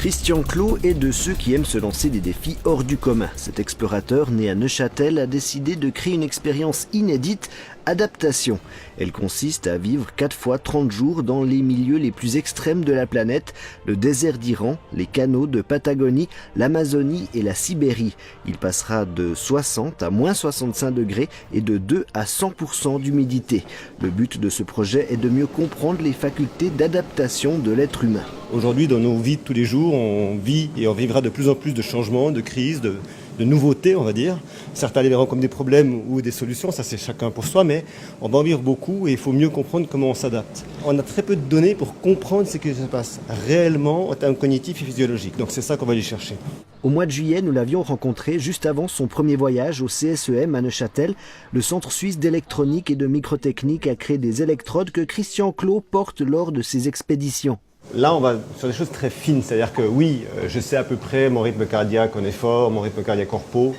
Christian Clot est de ceux qui aiment se lancer des défis hors du commun. Cet explorateur, né à Neuchâtel, a décidé de créer une expérience inédite, adaptation. Elle consiste à vivre 4 fois 30 jours dans les milieux les plus extrêmes de la planète, le désert d'Iran, les canaux de Patagonie, l'Amazonie et la Sibérie. Il passera de 60 à moins 65 degrés et de 2 à 100% d'humidité. Le but de ce projet est de mieux comprendre les facultés d'adaptation de l'être humain. Aujourd'hui, dans nos vies de tous les jours, on vit et on vivra de plus en plus de changements, de crises, de nouveautés, on va dire. Certains les verront comme des problèmes ou des solutions, ça c'est chacun pour soi, mais on va en vivre beaucoup et il faut mieux comprendre comment on s'adapte. On a très peu de données pour comprendre ce qui se passe réellement en termes cognitifs et physiologiques, donc c'est ça qu'on va aller chercher. Au mois de juillet, nous l'avions rencontré juste avant son premier voyage au CSEM à Neuchâtel. Le Centre suisse d'électronique et de microtechnique a créé des électrodes que Christian Clot porte lors de ses expéditions. Là, on va sur des choses très fines, c'est-à-dire que oui, je sais à peu près mon rythme cardiaque en effort, mon rythme cardiaque en repos.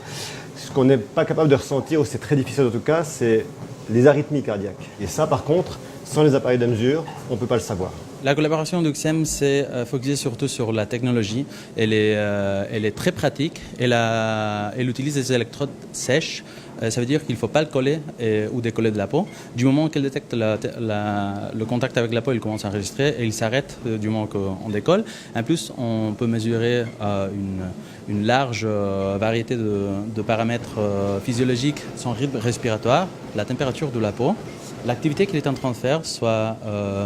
Ce qu'on n'est pas capable de ressentir, ou c'est très difficile en tout cas, c'est les arythmies cardiaques. Et ça, par contre, sans les appareils de mesure, on ne peut pas le savoir. La collaboration d'Uxem s'est focalisée surtout sur la technologie. Elle est très pratique. Elle utilise des électrodes sèches. Ça veut dire qu'il ne faut pas le coller ou décoller de la peau. Du moment qu'elle détecte le contact avec la peau, il commence à enregistrer et il s'arrête du moment qu'on décolle. En plus, on peut mesurer une large variété de paramètres physiologiques, son rythme respiratoire, la température de la peau, l'activité qu'il est en train de faire, soit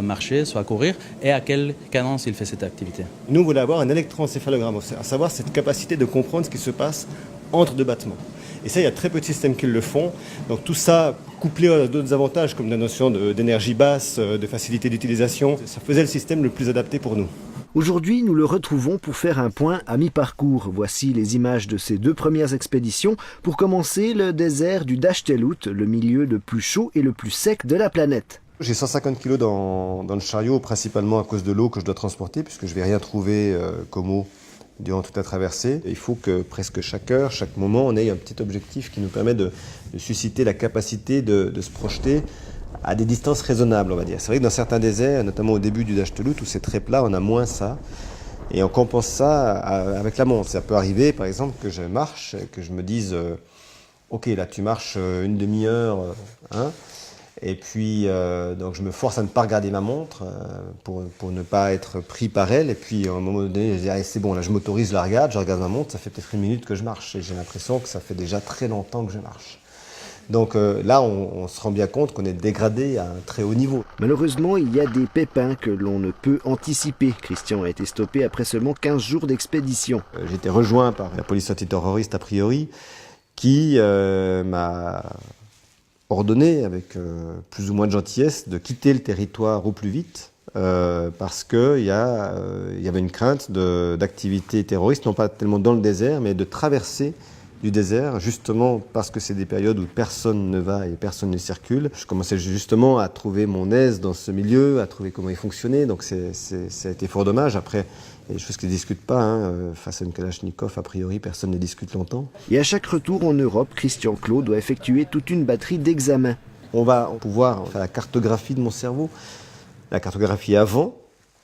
marcher, soit courir, et à quelle cadence il fait cette activité. Nous, on voulait avoir un électroencéphalogramme, à savoir cette capacité de comprendre ce qui se passe entre deux battements. Et ça, il y a très peu de systèmes qui le font. Donc tout ça, couplé à d'autres avantages, comme la notion d'énergie basse, de facilité d'utilisation, ça faisait le système le plus adapté pour nous. Aujourd'hui, nous le retrouvons pour faire un point à mi-parcours. Voici les images de ses 2 premières expéditions. Pour commencer, le désert du Dachtelout, le milieu le plus chaud et le plus sec de la planète. J'ai 150 kg dans le chariot, principalement à cause de l'eau que je dois transporter, puisque je ne vais rien trouver comme eau durant toute la traversée. Il faut que presque chaque heure, chaque moment, on ait un petit objectif qui nous permet de susciter la capacité de se projeter à des distances raisonnables, on va dire. C'est vrai que dans certains déserts, notamment au début du Dachtelout, où c'est très plat, on a moins ça. Et on compense ça avec la montre. Ça peut arriver, par exemple, que je marche, que je me dise ok, là tu marches une demi-heure, et puis donc je me force à ne pas regarder ma montre pour ne pas être pris par elle. Et puis à un moment donné, je dis allez, c'est bon, là je m'autorise, je regarde ma montre, ça fait peut-être 1 minute que je marche. Et j'ai l'impression que ça fait déjà très longtemps que je marche. Donc là, on se rend bien compte qu'on est dégradé à un très haut niveau. Malheureusement, il y a des pépins que l'on ne peut anticiper. Christian a été stoppé après seulement 15 jours d'expédition. J'ai été rejoint par la police antiterroriste a priori, qui m'a ordonné, avec plus ou moins de gentillesse, de quitter le territoire au plus vite, parce qu'il y avait une crainte d'activité terroriste, non pas tellement dans le désert, mais de traverser du désert, justement parce que c'est des périodes où personne ne va et personne ne circule. Je commençais justement à trouver mon aise dans ce milieu, à trouver comment il fonctionnait, donc ça a été fort dommage. Après, il y a des choses qui ne discutent pas, face à une Kalachnikov, a priori, personne ne discute longtemps. Et à chaque retour en Europe, Christian Clot doit effectuer toute une batterie d'examens. On va pouvoir faire la cartographie de mon cerveau, la cartographie avant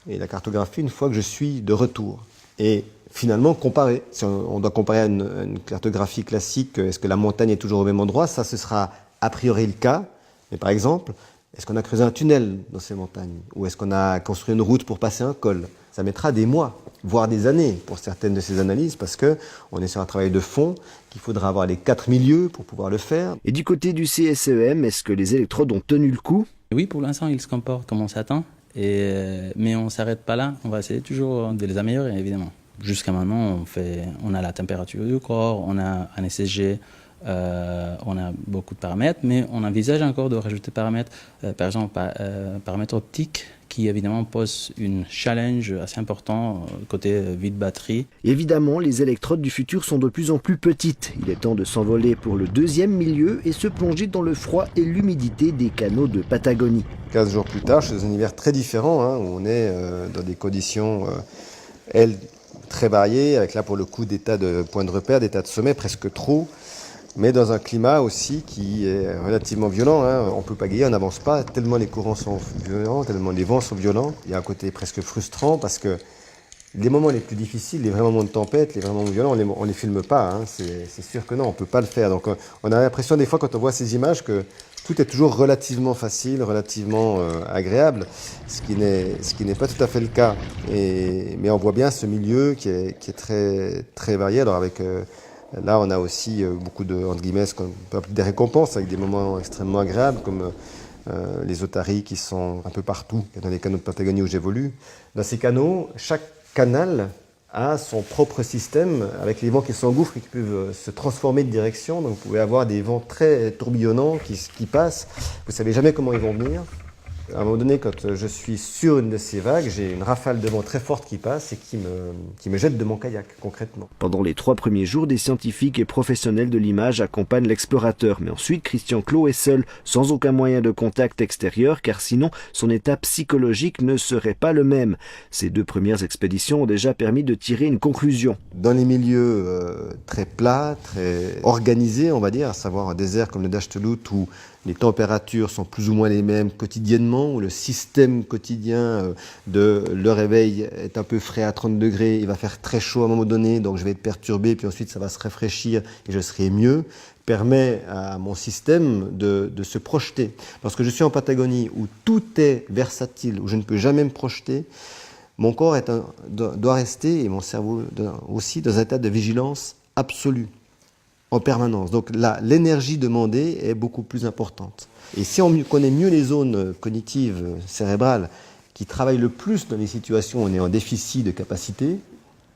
et la cartographie une fois que je suis de retour. Et finalement, comparer. Si on doit comparer à une cartographie classique, est-ce que la montagne est toujours au même endroit? Ça, ce sera a priori le cas. Mais par exemple, est-ce qu'on a creusé un tunnel dans ces montagnes? Ou est-ce qu'on a construit une route pour passer un col? Ça mettra des mois, voire des années pour certaines de ces analyses, parce qu'on est sur un travail de fond, qu'il faudra avoir les 4 milieux pour pouvoir le faire. Et du côté du CSEM, est-ce que les électrodes ont tenu le coup? Oui, pour l'instant, ils se comportent comme on s'attend. Mais on ne s'arrête pas là. On va essayer toujours de les améliorer, évidemment. Jusqu'à maintenant, on a la température du corps, on a un ECG, on a beaucoup de paramètres, mais on envisage encore de rajouter paramètres, par exemple paramètres optiques, qui évidemment posent une challenge assez important côté vide batterie. Évidemment, les électrodes du futur sont de plus en plus petites. Il est temps de s'envoler pour le 2e milieu et se plonger dans le froid et l'humidité des canaux de Patagonie. 15 jours plus tard, chez un univers très différent, où on est dans des conditions, très variées, avec là pour le coup des tas de points de repère, des tas de sommets, presque trop, mais dans un climat aussi qui est relativement violent. On ne peut pas guérir, on n'avance pas, tellement les courants sont violents, tellement les vents sont violents. Il y a un côté presque frustrant parce que Les moments les plus difficiles, les vrais moments de tempête, les vrais moments violents, on les filme pas, hein. C'est sûr que non, on peut pas le faire. Donc on a l'impression des fois quand on voit ces images que tout est toujours relativement facile, relativement agréable, ce qui n'est pas tout à fait le cas. Mais on voit bien ce milieu qui est très, très varié. Alors là, on a aussi beaucoup de, entre guillemets, ce qu'on peut appeler des récompenses, avec des moments extrêmement agréables, comme les otaries qui sont un peu partout, dans les canaux de Patagonie où j'évolue. Dans ces canaux, chaque canal a son propre système, avec les vents qui s'engouffrent et qui peuvent se transformer de direction. Donc vous pouvez avoir des vents très tourbillonnants qui passent. Vous ne savez jamais comment ils vont venir. À un moment donné, quand je suis sur une de ces vagues, j'ai une rafale de vent très forte qui passe et qui me jette de mon kayak, concrètement. Pendant les 3 premiers jours, des scientifiques et professionnels de l'image accompagnent l'explorateur. Mais ensuite, Christian Clot est seul, sans aucun moyen de contact extérieur, car sinon, son état psychologique ne serait pas le même. Ces 2 premières expéditions ont déjà permis de tirer une conclusion. Dans les milieux très plats, très organisés, on va dire, à savoir un désert comme le d'Ashtalut, où les températures sont plus ou moins les mêmes quotidiennement, où le système quotidien de le réveil est un peu frais à 30 degrés, il va faire très chaud à un moment donné, donc je vais être perturbé, puis ensuite ça va se rafraîchir et je serai mieux, permet à mon système de se projeter. Lorsque je suis en Patagonie, où tout est versatile, où je ne peux jamais me projeter, mon corps doit rester, et mon cerveau aussi, dans un état de vigilance absolue, en permanence. Donc là, l'énergie demandée est beaucoup plus importante. Et si on connaît mieux les zones cognitives, cérébrales, qui travaillent le plus dans les situations où on est en déficit de capacité,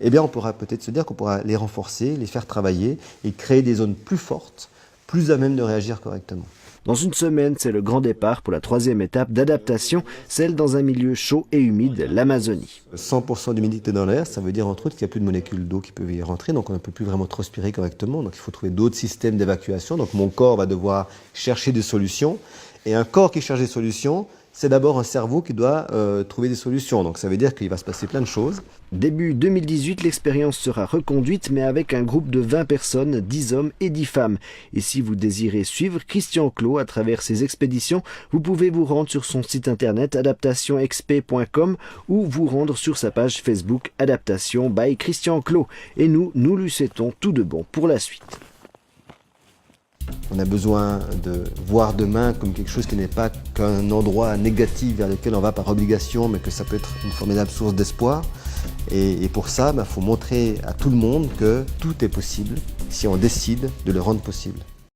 eh bien on pourra peut-être se dire qu'on pourra les renforcer, les faire travailler et créer des zones plus fortes, plus à même de réagir correctement. Dans une semaine, c'est le grand départ pour la 3e étape d'adaptation, celle dans un milieu chaud et humide, l'Amazonie. 100% d'humidité dans l'air, ça veut dire entre autres qu'il n'y a plus de molécules d'eau qui peuvent y rentrer, donc on ne peut plus vraiment transpirer correctement, donc il faut trouver d'autres systèmes d'évacuation, donc mon corps va devoir chercher des solutions, et un corps qui cherche des solutions, c'est d'abord un cerveau qui doit trouver des solutions. Donc ça veut dire qu'il va se passer plein de choses. Début 2018, l'expérience sera reconduite, mais avec un groupe de 20 personnes, 10 hommes et 10 femmes. Et si vous désirez suivre Christian Clot à travers ses expéditions, vous pouvez vous rendre sur son site internet adaptationxp.com ou vous rendre sur sa page Facebook Adaptation by Christian Clot. Et nous lui souhaitons tout de bon pour la suite. On a besoin de voir demain comme quelque chose qui n'est pas qu'un endroit négatif vers lequel on va par obligation, mais que ça peut être une formidable source d'espoir. Et pour ça, faut montrer à tout le monde que tout est possible si on décide de le rendre possible.